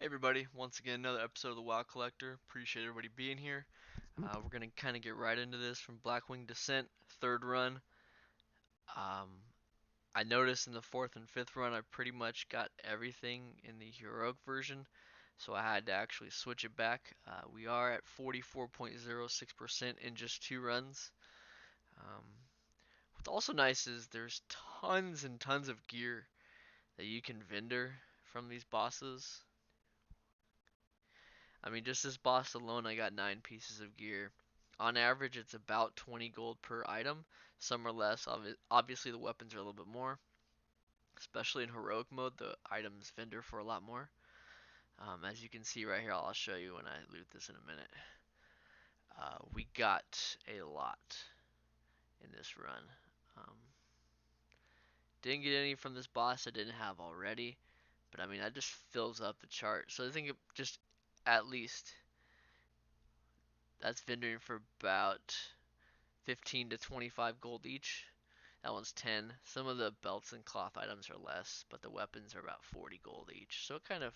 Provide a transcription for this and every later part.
Hey everybody, once again another episode of the WoW Collector. Appreciate everybody being here. We're gonna kind of get right into this from Blackwing Descent, third run. Um, I noticed in the fourth and fifth run I pretty much got everything in the heroic version, so I had to actually switch it back. We are at 44.06% in just two runs. Um, what's also nice is there's tons and tons of gear that you can vendor from these bosses. I mean, just this boss alone, I got 9 pieces of gear. On average, it's about 20 gold per item. Some are less. Obviously, the weapons are a little bit more. Especially in heroic mode, the items vendor for a lot more. As you can see right here, I'll show you when I loot this in a minute. We got a lot in this run. Um, didn't get any from this boss I didn't have already. But I mean, that just fills up the chart. So I think it just at least that's vendoring for about 15 to 25 gold each. That one's 10. Some of the belts and cloth items are less, but the weapons are about 40 gold each. So it kind of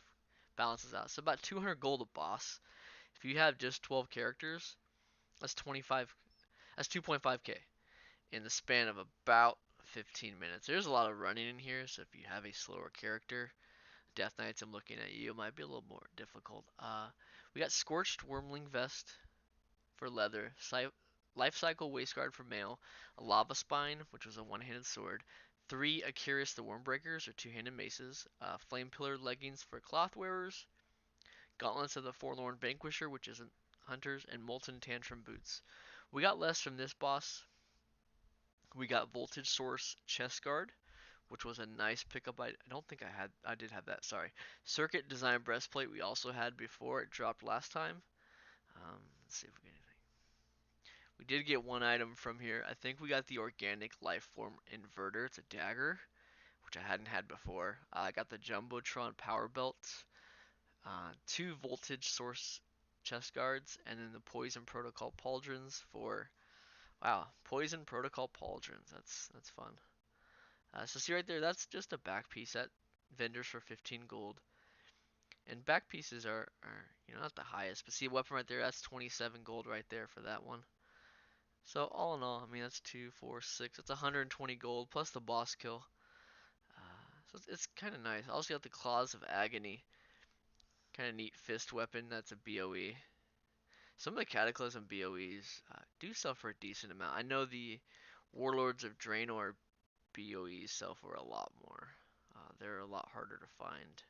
balances out. So about 200 gold a boss. If you have just 12 characters, that's 25. That's 2.5k in the span of about 15 minutes. There's a lot of running in here, so if you have a slower character, Death Knights, I'm looking at you, it might be a little more difficult. We got Scorched Wormling Vest for leather, Life Cycle Waistguard for male, a Lava Spine, which was a one-handed sword, 3 Akirus the Wormbreakers, or two-handed maces, Flame Pillar Leggings for cloth wearers, Gauntlets of the Forlorn Vanquisher, which isn't hunters, and Molten Tantrum Boots. We got less from this boss. We got Voltage Source Chest Guard, which was a nice pickup. I don't think I did have that, sorry. Circuit Design Breastplate we also had before it dropped last time. Let's see if we get anything. We did get one item from here. I think we got the organic Lifeform Inverter. It's a dagger, which I hadn't had before. I got the Jumbotron Power Belt, 2 Voltage Source chest guards, and then the Poison Protocol Pauldrons for, wow, Poison Protocol Pauldrons. That's fun. So see right there, that's just a back piece that vendors for 15 gold. And back pieces are not the highest, but see a weapon right there, that's 27 gold right there for that one. So all in all, I mean that's 2, 4, 6. That's 120 gold plus the boss kill. So it's kind of nice. I also got the Claws of Agony, kind of neat fist weapon. That's a BOE. Some of the Cataclysm BOEs do sell for a decent amount. I know the Warlords of Draenor BOEs sell for a lot more. They're a lot harder to find.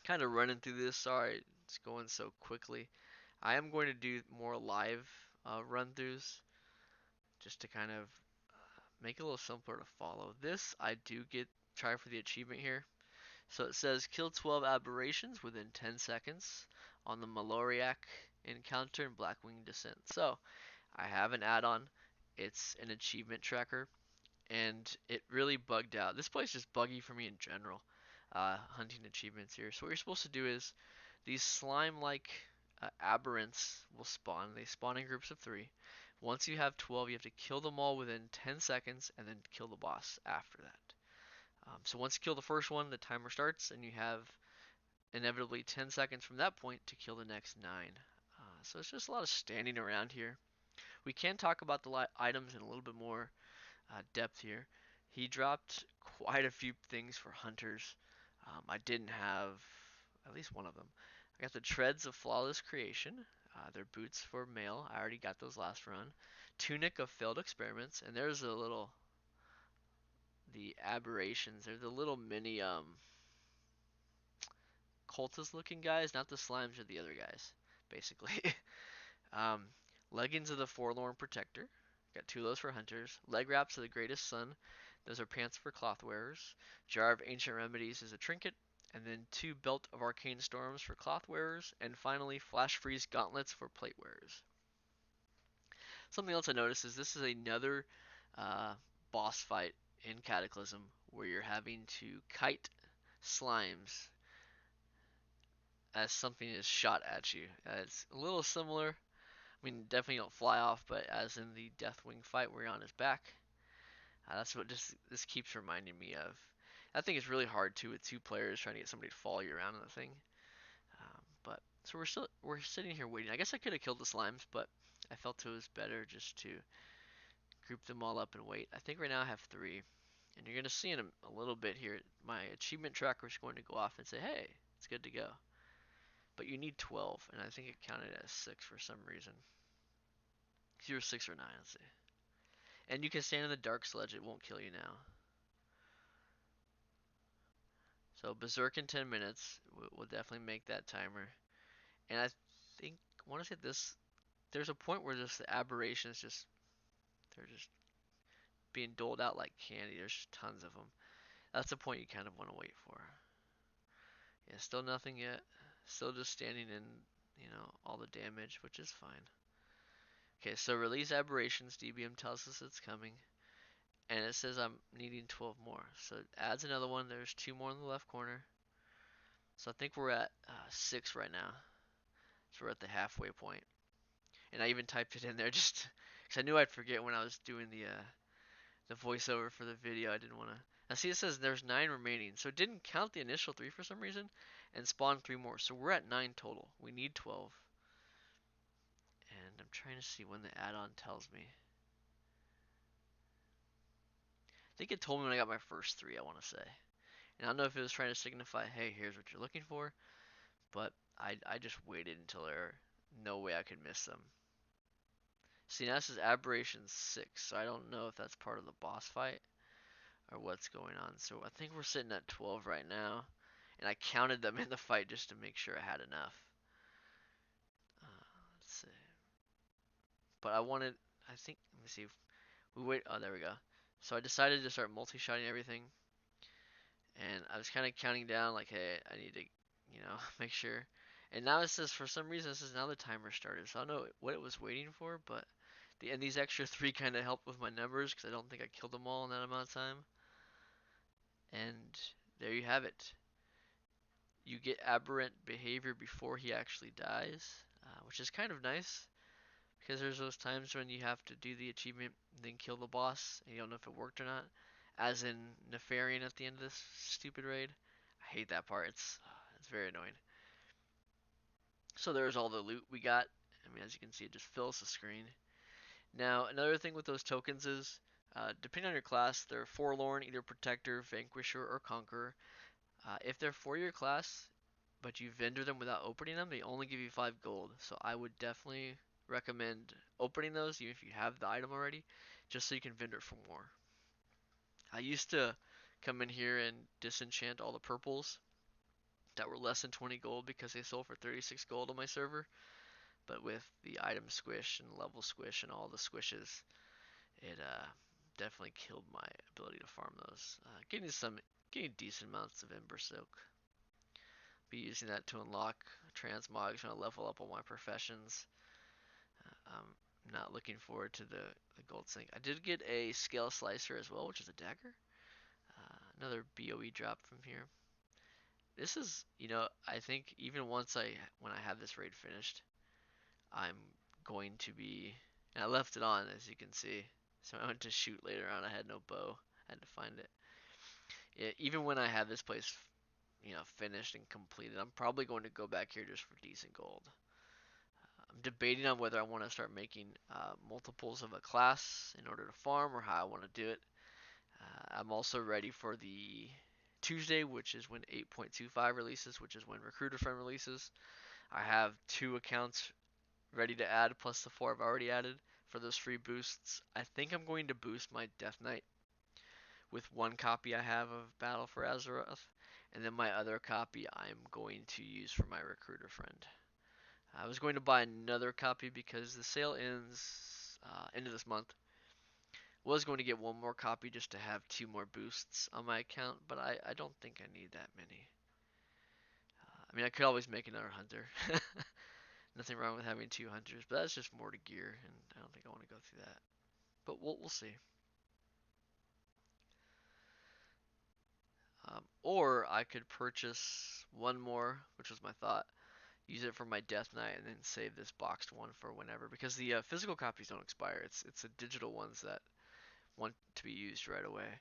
Kind of running through this. Sorry, it's going so quickly. I am going to do more live run-throughs just to kind of make it a little simpler to follow. This I do get try for the achievement here. So it says kill 12 aberrations within 10 seconds on the Maloriak encounter in Blackwing Descent. So I have an add-on. It's an achievement tracker, and it really bugged out. This place is buggy for me in general. Hunting achievements here. So what you're supposed to do is these slime-like aberrants will spawn. They spawn in groups of 3. Once you have 12, you have to kill them all within 10 seconds and then kill the boss after that. So once you kill the first one, the timer starts and you have inevitably 10 seconds from that point to kill the next 9. So it's just a lot of standing around here. We can talk about the items in a little bit more depth here. He dropped quite a few things for hunters. I didn't have at least one of them. I got the Treads of Flawless Creation. They're boots for male. I already got those last run. Tunic of Failed Experiments. And there's a little, the aberrations. They're the little mini cultist looking guys, not the slimes or the other guys, basically. um, Leggings of the Forlorn Protector. Got 2 of those for hunters. Leg wraps of the Greatest Sun. Those are pants for cloth wearers. Jar of Ancient Remedies is a trinket. And then 2 Belt of Arcane Storms for cloth wearers. And finally, Flash Freeze Gauntlets for plate wearers. Something else I noticed is this is another boss fight in Cataclysm where you're having to kite slimes as something is shot at you. It's a little similar. I mean, definitely don't fly off, but as in the Deathwing fight where you're on his back. That's what this keeps reminding me of. I think it's really hard too with two players trying to get somebody to follow you around on the thing. But so we're sitting here waiting. I guess I could have killed the slimes, but I felt it was better just to group them all up and wait. I think right now I have 3, and you're gonna see in a little bit here my achievement tracker is going to go off and say, hey, it's good to go. But you need 12, and I think it counted as 6 for some reason. 0, 6, or 9. Let's see. And you can stand in the dark sledge; it won't kill you now. So Berserk in 10 minutes will definitely make that timer. And I think I want to say this. There's a point where just the aberrations they're just being doled out like candy. There's just tons of them. That's the point you kind of want to wait for. Yeah, still nothing yet. Still just standing in, all the damage, which is fine. Okay, so release aberrations. DBM tells us it's coming. And it says I'm needing 12 more. So it adds another one. There's 2 more in the left corner. So I think we're at 6 right now. So we're at the halfway point. And I even typed it in there just because I knew I'd forget when I was doing the voiceover for the video. I didn't want to. Now see, it says there's 9 remaining. So it didn't count the initial 3 for some reason and spawned 3 more. So we're at 9 total. We need 12. And I'm trying to see when the add-on tells me. I think it told me when I got my first 3, I want to say. And I don't know if it was trying to signify, hey, here's what you're looking for. But I just waited until there no way I could miss them. See, now this is Aberration 6, so I don't know if that's part of the boss fight or what's going on. So I think we're sitting at 12 right now. And I counted them in the fight just to make sure I had enough. Let's see. But I wanted, I think, let me see. If we wait, oh, there we go. So I decided to start multi-shotting everything. And I was kind of counting down, like, hey, I need to, make sure. And now it says, for some reason, it says now the timer started. So I don't know what it was waiting for, but and these extra 3 kind of helped with my numbers because I don't think I killed them all in that amount of time. And there you have it. You get Aberrant Behvaior before he actually dies, which is kind of nice because there's those times when you have to do the achievement and then kill the boss and you don't know if it worked or not. As in Nefarian at the end of this stupid raid. I hate that part. It's very annoying. So there's all the loot we got. I mean, as you can see, it just fills the screen. Now, another thing with those tokens is, depending on your class, they're Forlorn, either Protector, Vanquisher, or Conqueror. If they're for your class, but you vendor them without opening them, they only give you 5 gold. So I would definitely recommend opening those, even if you have the item already, just so you can vendor for more. I used to come in here and disenchant all the purples that were less than 20 gold because they sold for 36 gold on my server. But with the item squish and level squish and all the squishes, it definitely killed my ability to farm those. Getting decent amounts of Ember Silk. Be using that to unlock Transmog, trying to level up all my professions. I'm not looking forward to the gold sink. I did get a scale slicer as well, which is a dagger. Another BOE drop from here. This is, I think even when I have this raid finished, I'm going to be, and I left it on as you can see. So I went to shoot later on. I had no bow. I had to find it. Even when I have this place, finished and completed, I'm probably going to go back here just for decent gold. I'm debating on whether I want to start making multiples of a class in order to farm or how I want to do it. I'm also ready for the Tuesday, which is when 8.25 releases, which is when Recruiter Friend releases. I have 2 accounts ready to add, plus the 4 I've already added for those free boosts. I think I'm going to boost my Death Knight with 1 copy I have of Battle for Azeroth, and then my other copy I'm going to use for my Recruiter Friend. I was going to buy another copy because the sale ends end of this month. Was going to get 1 more copy just to have 2 more boosts on my account, but I don't think I need that many. I mean, I could always make another hunter. Nothing wrong with having 2 hunters, but that's just more to gear, and I don't think I want to go through that. But we'll see. Or I could purchase 1 more, which was my thought. Use it for my Death Knight, and then save this boxed one for whenever. Because the physical copies don't expire. It's the digital ones that want to be used right away.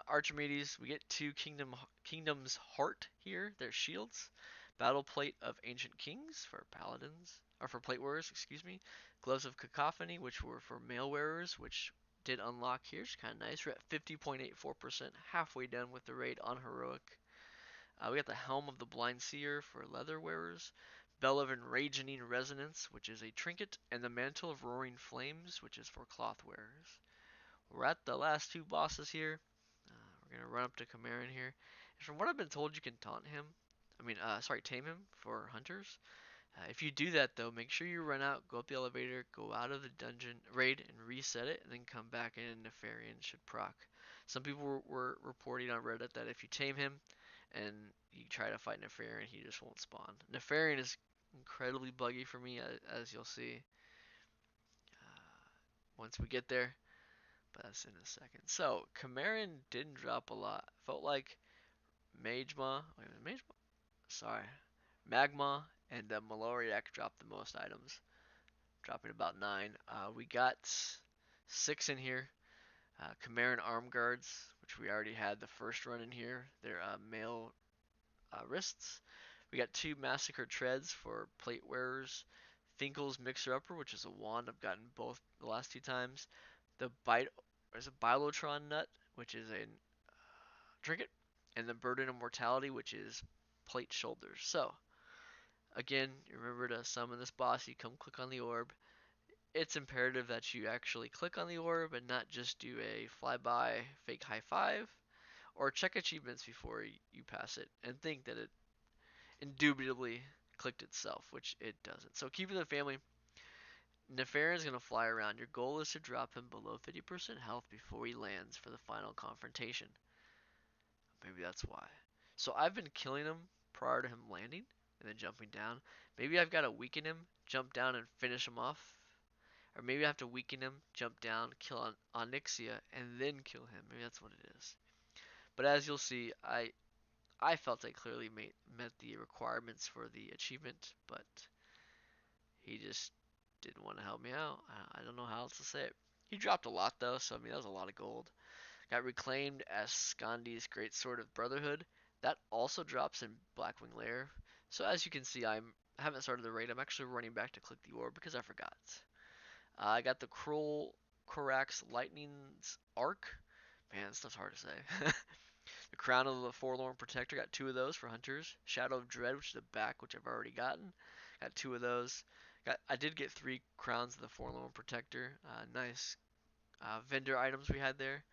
Archimedes, we get two Kingdom's Heart here. They're shields. Battle Plate of Ancient Kings for paladins, or for plate wearers, excuse me. Gloves of Cacophony, which were for mail wearers, which did unlock here. It's kind of nice. We're at 50.84%, halfway done with the raid on heroic. We got the Helm of the Blind Seer for leather wearers, Bell of Enraging Resonance, which is a trinket, and the Mantle of Roaring Flames, which is for cloth wearers. We're at the last two bosses here. We're gonna run up to Cameron here. And from what I've been told, you can taunt him. Tame him for hunters. If you do that though, make sure you run out, go up the elevator, go out of the dungeon raid, and reset it, and then come back in. And Nefarian should proc. Some people were reporting on Reddit that if you tame him and you try to fight Nefarian, he just won't spawn. Nefarian is incredibly buggy for me, as you'll see once we get there, but that's in a second. So, Cameron didn't drop a lot. Felt like Magma and Maloriak dropped the most items, dropping about 9. We got 6 in here. Cameron Arm Guards, which we already had the first run in here. They're male wrists. We got 2 Massacre Treads for plate wearers. Finkel's Mixer Upper, which is a wand. I've gotten both the last 2 times. There's a Bilotron Nut, which is a trinket. And the Burden of Mortality, which is plate shoulders. So, again, remember to summon this boss, you come click on the orb. It's imperative that you actually click on the orb and not just do a flyby fake high five, or check achievements before you pass it and think that it indubitably clicked itself, which it doesn't. So keep it in the family. Nefarian's going to fly around. Your goal is to drop him below 50% health before he lands for the final confrontation. Maybe that's why. So I've been killing him prior to him landing and then jumping down. Maybe I've got to weaken him, jump down and finish him off. Or maybe I have to weaken him, jump down, kill Onyxia, and then kill him. Maybe that's what it is. But as you'll see, I felt I clearly met the requirements for the achievement, but he just didn't want to help me out. I don't know how else to say it. He dropped a lot though, so I mean that was a lot of gold. Got reclaimed as Askhandi's Greatsword of Brotherhood. That also drops in Blackwing Lair. So as you can see, I haven't started the raid. I'm actually running back to click the orb because I forgot. I got the Crul'Korak's Lightning's Arc. Man, this stuff's hard to say. The Crown of the Forlorn Protector. Got 2 of those for hunters. Shadow of Dread, which is the back, which I've already gotten. Got 2 of those. I did get 3 Crowns of the Forlorn Protector. Nice vendor items we had there.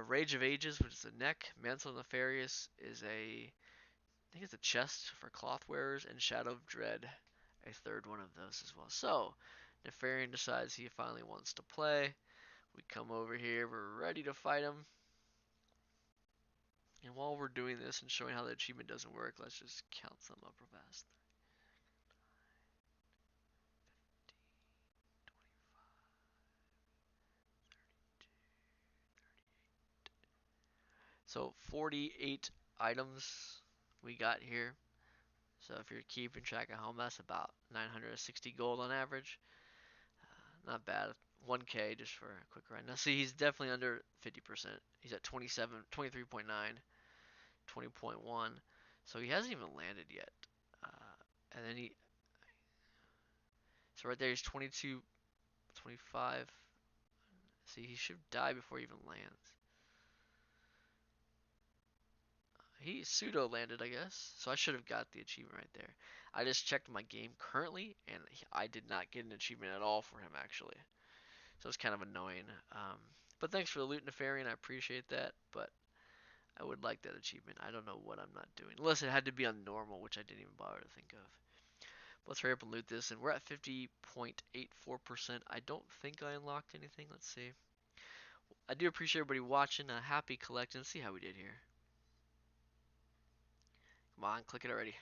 Rage of Ages, which is a neck. Mantle Nefarious is I think it's a chest for cloth wearers. And Shadow of Dread, a third one of those as well. So, Nefarian decides he finally wants to play. We come over here, we're ready to fight him. And while we're doing this and showing how the achievement doesn't work, let's just count some up real fast. 48 items we got here. So if you're keeping track at home, that's about 960 gold on average. Not bad. 1k just for a quick run. Now see, he's definitely under 50%. He's at 23.9, 20.1. So he hasn't even landed yet. And then so right there he's 22, 25. See, he should die before he even lands. He pseudo landed, I guess. So I should have got the achievement right there. I just checked my game currently, and I did not get an achievement at all for him, actually. So it's kind of annoying. But thanks for the loot, Nefarian. I appreciate that. But I would like that achievement. I don't know what I'm not doing. Unless it had to be on normal, which I didn't even bother to think of. But let's hurry up and loot this. And we're at 50.84%. I don't think I unlocked anything. Let's see. I do appreciate everybody watching. Happy collecting. Let's see how we did here. Come on, click it already.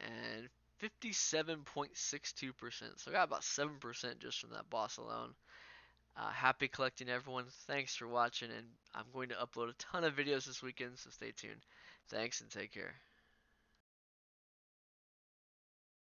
And 57.62%. So I got about 7% just from that boss alone. Happy collecting, everyone. Thanks for watching, and I'm going to upload a ton of videos this weekend, so stay tuned. Thanks and take care.